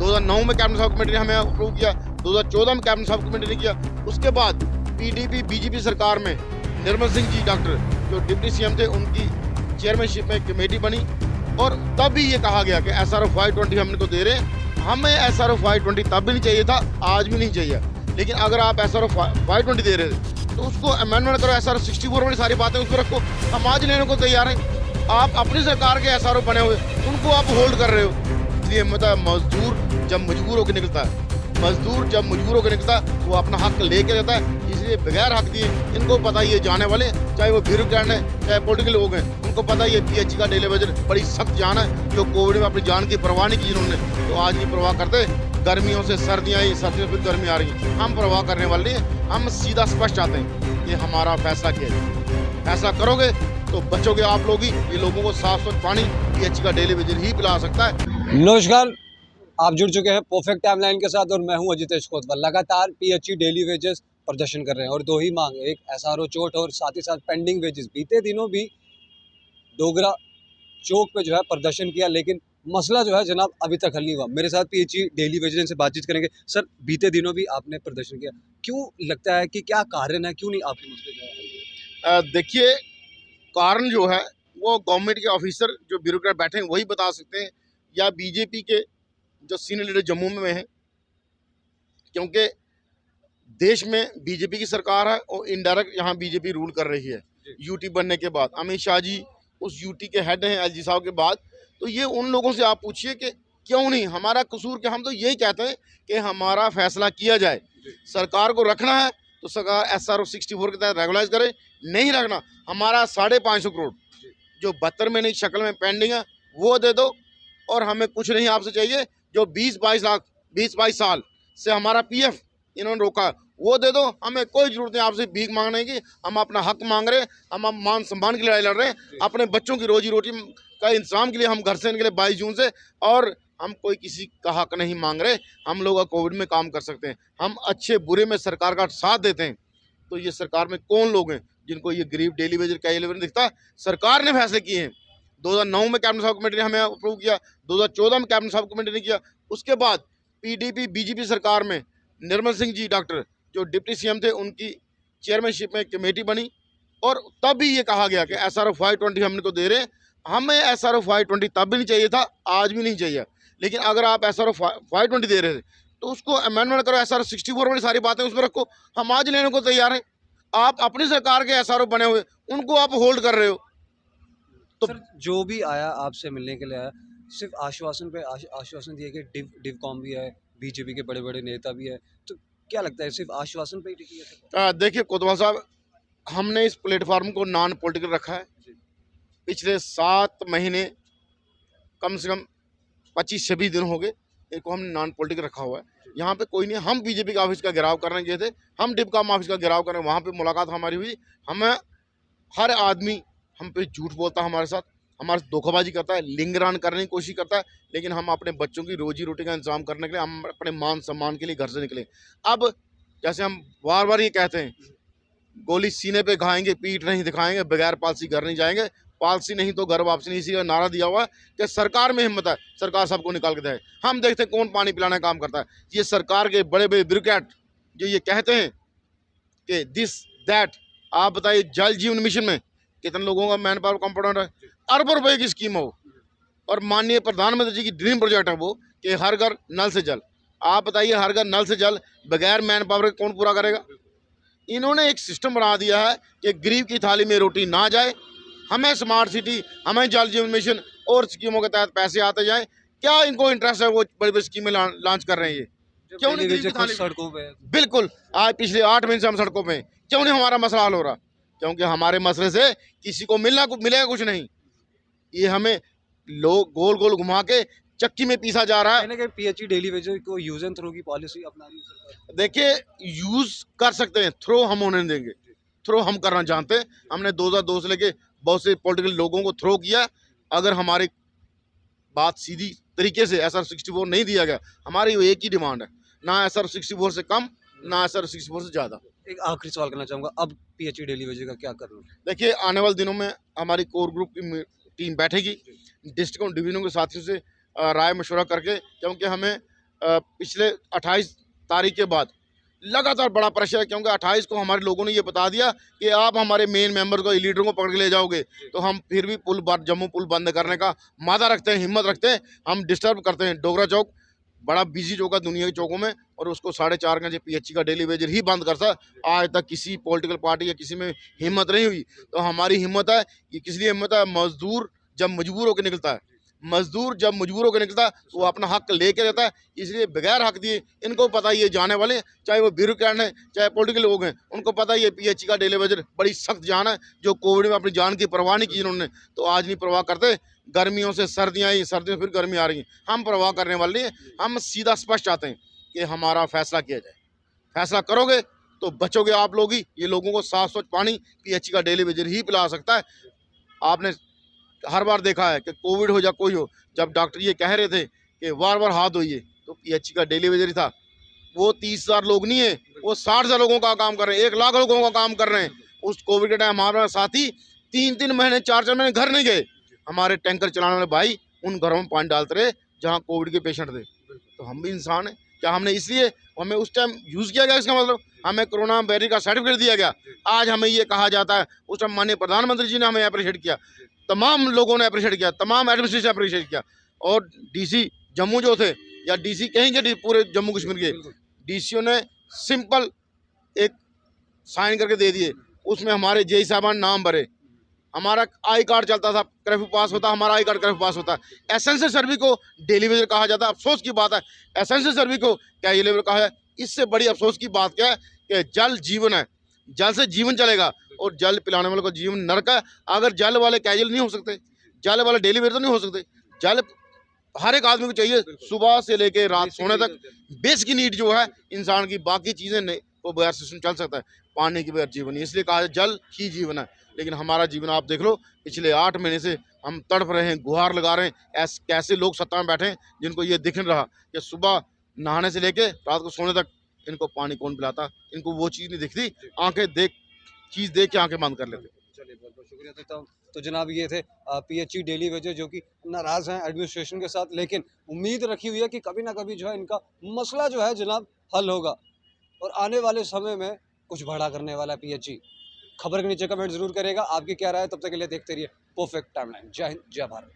2009 में cabinet sub committee ने हमें अप्रूव किया, 2014 में कैबिनेट सब कमेटी ने किया। उसके बाद पीडीपी बीजेपी सरकार में निर्मल सिंह जी डॉक्टर जो डिप्टी सीएम थे उनकी चेयरमैनशिप में कमेटी बनी और तब भी ये कहा गया कि SRO 520 हम इनको दे रहे हैं। हमें SRO 520 तब भी नहीं चाहिए था, आज भी नहीं चाहिए। लेकिन अगर आप SRO 520 दे रहे थे तो उसको अमेंडमेंट करो, SRO 64 वाली सारी बातें उस पर रखो। हम आज लेने को तैयार हैं। आप अपनी सरकार के SRO बने हुए उनको आप होल्ड कर रहे हो। इसलिए मतलब मजदूर जब मजबूर होकर निकलता है, वो अपना हक लेके रहता है। इसलिए बगैर हक दिए इनको पता ही है, जाने वाले चाहे वो ब्यूरोक्रेट है चाहे पॉलिटिकल लोग हैं, उनको पता ही है PH का डेली वेजर बड़ी सख्त जान है। जो कोविड में अपनी जान की परवाह नहीं की जिन्होंने, तो आज नहीं परवाह करते। गर्मियों से सर्दियाँ आई, सर्दियों से फिर गर्मी आ रही है, हम परवाह करने वाले हैं। हम सीधा स्पष्ट आते हैं, ये हमारा फैसला किया है। ऐसा करोगे तो बचोगे आप लोग ही। ये लोगों को साफ स्वच्छ पानी PH का डेली वेजर ही पिला सकता है। नमस्कार, आप जुड़ चुके हैं परफेक्ट टाइमलाइन के साथ और मैं हूं अजितेश कोतवाल। लगातार PH डेली वेजेस प्रदर्शन कर रहे हैं और दो ही मांग, एक SRO चोट और साथ ही साथ पेंडिंग वेजेस। बीते दिनों भी डोगरा चौक पे जो है प्रदर्शन किया, लेकिन मसला जो है जनाब अभी तक हल नहीं हुआ। मेरे साथ PH डेली वेजेस से बातचीत करेंगे। सर, बीते दिनों भी आपने प्रदर्शन किया, क्यों लगता है कि क्या कारण है, क्यों नहीं आपके मसले जो है? देखिए, कारण जो है वो गवर्नमेंट के ऑफिसर जो ब्यूरोक्रेट बैठे हैं वही बता सकते हैं, या बीजेपी के जो सीनियर लीडर जम्मू में हैं। क्योंकि देश में बीजेपी की सरकार है और इनडायरेक्ट यहाँ बीजेपी रूल कर रही है। यूटी बनने के बाद अमित शाह जी उस यूटी के हेड हैं LG साहब के बाद। तो ये उन लोगों से आप पूछिए कि क्यों नहीं, हमारा कसूर क्या? हम तो यही कहते हैं कि हमारा फैसला किया जाए। सरकार को रखना है तो सरकार SRO 64 के तहत रेगुलाइज करे, नहीं रखना हमारा 550 करोड़ जो 72 महीने की शक्ल में पेंडिंग है वो दे दो। और हमें कुछ नहीं आपसे चाहिए। जो 20-22 साल से हमारा PF इन्होंने रोका वो दे दो। हमें कोई जरूरत नहीं आपसे भीख मांगने की। हम अपना हक मांग रहे हैं, हम मान सम्मान की लड़ाई लड़ रहे हैं, अपने बच्चों की रोजी रोटी का इंतजाम के लिए हम घर से निकले 22 जून से। और हम कोई किसी का हक नहीं मांग रहे। हम लोग कोविड में काम कर सकते हैं, हम अच्छे बुरे में सरकार का साथ देते हैं। तो ये सरकार में कौन लोग हैं जिनको ये गरीब डेली वेजर का लेवल दिखता? सरकार ने फैसले किए हैं। 2009 में कैबिनेट सब कमेटी ने हमें अप्रूव किया, 2014 में कैबिनेट सब कमेटी ने किया। उसके बाद पीडीपी बीजेपी सरकार में निर्मल सिंह जी डॉक्टर जो डिप्टी सीएम थे उनकी चेयरमैनशिप में कमेटी बनी और तब भी ये कहा गया कि SRO 520 हम इनको दे रहे हैं। हमें SRO 520 तब भी नहीं चाहिए था, आज भी नहीं चाहिए। लेकिन अगर आप SRO 520 दे रहे थे तो उसको अमेंडमेंट करो, SRO 64 वाली सारी बातें उस पर रखो। हम आज लेने को तैयार हैं। आप अपनी सरकार के SRO बने हुए उनको आप होल्ड कर रहे हो। तो सर, जो भी आया आपसे मिलने के लिए आया, सिर्फ आश्वासन पे आश्वासन दिए कि डिवकॉम भी है, बीजेपी के बड़े बड़े नेता भी है, तो क्या लगता है सिर्फ आश्वासन पे ही टिकी है? देखिए कोतवाल साहब, हमने इस प्लेटफार्म को नॉन पॉलिटिकल रखा है। पिछले 7 महीने कम से कम 25-26 दिन हो गए इनको हमने नॉन पॉलिटिकल रखा हुआ है। यहाँ पे कोई नहीं, हम बीजेपी का ऑफिस का घेराव करने गए थे, हम डिवकॉम ऑफिस का घेराव करने, वहाँ पे मुलाकात हमारी हुई। हमें हर आदमी हम पे झूठ बोलता है, हमारे साथ हमारे धोखाबाजी करता है, लिंगरान करने की कोशिश करता है। लेकिन हम अपने बच्चों की रोजी रोटी का इंतजाम करने के लिए, हम अपने मान सम्मान के लिए घर से निकले। अब जैसे हम बार बार ये कहते हैं, गोली सीने पे खाएंगे, पीठ नहीं दिखाएंगे, बगैर पॉलिसी घर नहीं जाएंगे, पॉलिसी नहीं तो घर वापसी नहीं। इसी का नारा दिया हुआ है कि सरकार में हिम्मत है, सरकार सबको निकाल के दे। हम देखते हैं कौन पानी पिलाने का काम करता है। ये सरकार के बड़े बड़े ब्यूरोक्रेट जो ये कहते हैं कि दिस दैट। आप बताइए, जल जीवन मिशन में कितने लोगों का मैन पावर कंपोनेंट है? अरबों रुपए की स्कीम हो। और माननीय प्रधानमंत्री जी की ड्रीम प्रोजेक्ट है वो कि हर घर नल से जल। आप बताइए, हर घर नल से जल बगैर मैन पावर के कौन पूरा करेगा? इन्होंने एक सिस्टम बना दिया है कि गरीब की थाली में रोटी ना जाए। हमें स्मार्ट सिटी, हमें जल जीवन मिशन और स्कीमों के तहत पैसे आते जाएं। क्या इनको इंटरेस्ट है? वो बड़ी बड़ी स्कीमें लॉन्च कर रहे हैं। ये क्यों नहीं गरीब की थाली सड़कों पे? बिल्कुल, आज पिछले 8 महीने से हम सड़कों पे हैं। क्यों नहीं हमारा मसला हल हो रहा? क्योंकि हमारे मसले से किसी को मिलेगा कुछ नहीं। ये हमें लोग गोल गोल घुमा के चक्की में पीसा जा रहा है। PH डेली वेजेस को यूज एंड थ्रो की पॉलिसी अपना रही है सरकार। देखिए, यूज कर सकते हैं, थ्रो हम होने नहीं देंगे। थ्रो हम करना जानते हैं। हमने 2002 से लेके बहुत से पॉलिटिकल लोगों को थ्रो किया। अगर हमारी बात सीधी तरीके से SR 64 नहीं दिया गया, हमारी एक ही डिमांड है, ना SR 64 से कम, ना SR 64 से ज़्यादा। एक आखिरी सवाल करना चाहूँगा, अब PH डेली वेजेस का क्या करना? देखिए, आने वाले दिनों में हमारी कोर ग्रुप की टीम बैठेगी डिस्ट्रिक्ट और डिवीजनों के साथियों से राय मशवरा करके, क्योंकि हमें पिछले 28 तारीख के बाद लगातार बड़ा प्रेशर है, क्योंकि 28 को हमारे लोगों ने ये बता दिया कि आप हमारे मेन मेंबर को, लीडरों को पकड़ के ले जाओगे, तो हम फिर भी जम्मू पुल बंद करने का मादा रखते हैं, हिम्मत रखते हैं, हम डिस्टर्ब करते हैं। डोगरा चौक बड़ा बिजी चौक है दुनिया के चौकों में, और उसको 4:30 घंटे PHC का डेली वेजर ही बंद करता। आज तक किसी पॉलिटिकल पार्टी या किसी में हिम्मत नहीं हुई, तो हमारी हिम्मत है। ये किस लिए हिम्मत है? मजदूर जब मजबूर होकर निकलता है, मजदूर जब मजबूर होकर निकलता है तो वो अपना हक लेके रहता है। इसलिए बगैर हक दिए, इनको पता है ये जाने वाले हैं, चाहे वो ब्यूरोक्रेट हैं चाहे पॉलिटिकल लोग हैं, उनको पता है ये PHC का डेली वेजर बड़ी सख्त जान है। जो कोविड में अपनी जान की परवाह नहीं की जिन्होंने, तो आज नहीं परवाह करते। गर्मियों से सर्दियाँ आई, सर्दियों फिर गर्मी आ रही हैं, हम परवाह करने वाले हैं। हम सीधा स्पष्ट चाहते हैं कि हमारा फैसला किया जाए। फैसला करोगे तो बचोगे आप लोग ही। ये लोगों को साफ स्वच्छ पानी PHC का डेली वेजर ही पिला सकता है। आपने हर बार देखा है कि कोविड हो या कोई हो, जब डॉक्टर ये कह रहे थे कि बार बार हाथ धोइए, तो PHC का डेली वेजर ही था। वो 30,000 लोग नहीं है, वो 60,000 लोगों का काम कर रहे हैं, 1 लाख लोगों का काम कर रहे हैं। उस कोविड के टाइम हमारे साथी 3-3 महीने 4-4 महीने घर नहीं गए। हमारे टैंकर चलाने वाले भाई उन घरों में पानी डालते रहे जहाँ कोविड के पेशेंट थे। तो हम भी इंसान हैं। क्या हमने इसलिए हमें उस टाइम यूज़ किया गया? इसका मतलब हमें कोरोना बैरियर का सर्टिफिकेट दिया गया। आज हमें ये कहा जाता है, उस टाइम माननीय प्रधानमंत्री जी ने हमें अप्रिशिएट किया, तमाम लोगों ने अप्रिशिएट किया, तमाम एडमिनिस्ट्रेशन अप्रिशिएट किया। और DC जम्मू जो थे, या DC कहीं के पूरे जम्मू कश्मीर के DCO ने सिंपल एक साइन करके दे दिए, उसमें हमारे JI साहबान नाम भरे। हमारा आई कार्ड चलता था, कर्फ्यू पास होता, हमारा आई कार्ड कर्फ्यू पास होता। एसेंशियल सर्विस को डेली वेजर कहा जाता है। अफसोस की बात है, एसेंशियल सर्विस को कैजुअल लेबर कहा है। इससे बड़ी अफसोस की बात क्या है कि जल जीवन है, जल से जीवन चलेगा, और जल पिलाने वालों का जीवन नरक है। अगर जल वाले कैजुअल नहीं हो सकते, जल वाले डेली वेजर नहीं हो सकते। जल हर एक आदमी को चाहिए, सुबह से लेकर रात सोने तक। बेसिक नीड जो है इंसान की, बाकी चीज़ें नहीं, वो बगैर सिस्टम चल सकता है, पानी के बगैर जीवन नहीं। इसलिए कहा है जल ही जीवन है। लेकिन हमारा जीवन आप देख लो, पिछले 8 महीने से हम तड़प रहे हैं, गुहार लगा रहे हैं। कैसे लोग सत्ता में बैठे हैं जिनको ये दिख नहीं रहा कि सुबह नहाने से लेके रात को सोने तक इनको पानी कौन पिलाता? इनको वो चीज़ नहीं दिखती, चीज़ देख के आंखें बंद कर लेते। चलिए, बहुत बहुत शुक्रिया देता हूँ। तो जनाब ये थे PHC डेली वेजर जो कि नाराज़ हैं एडमिनिस्ट्रेशन के साथ, लेकिन उम्मीद रखी हुई है कि कभी ना कभी जो है इनका मसला जो है जनाब हल होगा, और आने वाले समय में कुछ बड़ा करने वाला है PHC। खबर के नीचे कमेंट जरूर करेगा, आपकी क्या राय है? तब तक के लिए देखते रहिए परफेक्ट टाइमलाइन। जय हिंद, जय भारत।